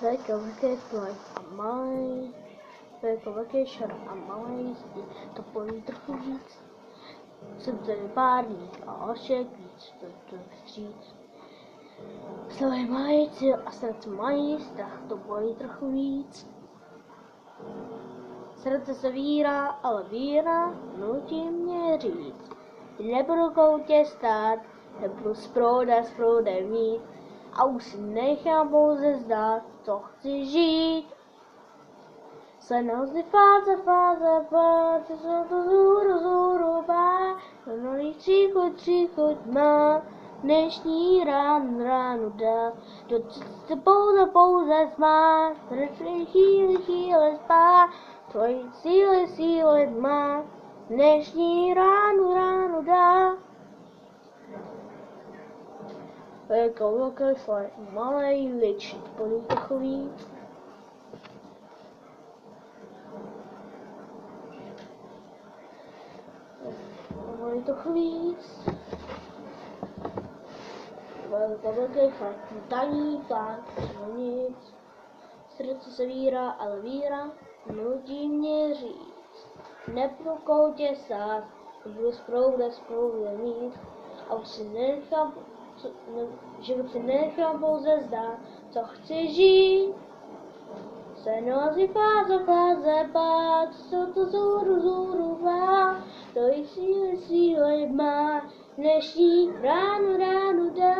Velký flaj a malý, velký šar a malý, to pojí trochu víc. Jsem tady párník a ošek víc, to vstříc. Slavy mají cíl a srdce mají strach, to bojí trochu víc. Srdce se vírá, ale víra nutí mě říct. Nebudu koutě stát, nebudu s proudem mít a už si nechám pouze zdát, co chci žít. Se nozy fáze, co to zůru bá, nový tříchuť má, dnešní ránu dá, do se pouze smá, srdce chvíli spá, tvojí síly má, dnešní ránu dá. Velký flaj, malej ličit, polí takový. Bolí trochu víc. Velký flaj, daní plán, nic. Srdce se vírá, ale víra nutí mě říct. Nebudu koutě stát, nebudu s proudem mít a už si nenechám, život si nenechám pouze zdát, co chci žít. Se nozy fáze pát, co to zůru bá, to jich síly má, dnešní ránu dá.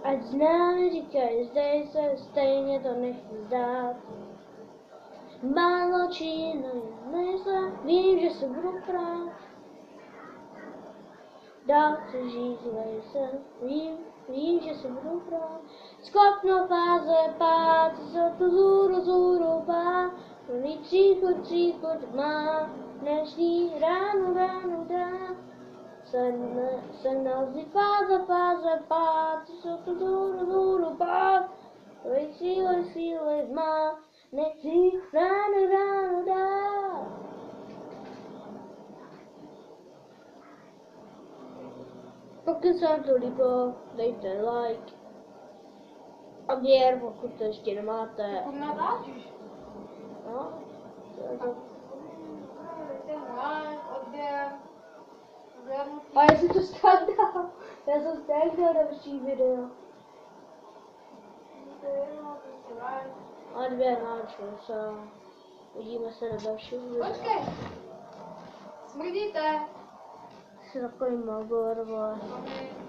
Ať známe říkají, zdej se stejně to nechci zdát. Málo či nejsem, vím, že se budu prát. Dál chci žít jsem, vím, že se budu prát. Skopno fáze pát, co to zůru bá, plný tříchuť má, dnešní ránu dá. Se nozy fáze pát, co to zůru bá, tvojí síly má, dnešní ránu dá. Pokud se vám to líbilo, dejte like a odběr, pokud to ještě nemáte. Pokud natáčíš. No, Dejte like, odběr. A já jsem to skandal. Já jsem skandal další video. Odběr náčil se. Uvidíme se na dalším videu. Počkej. Smrdíte. Jsi takový magor, vole. Mami.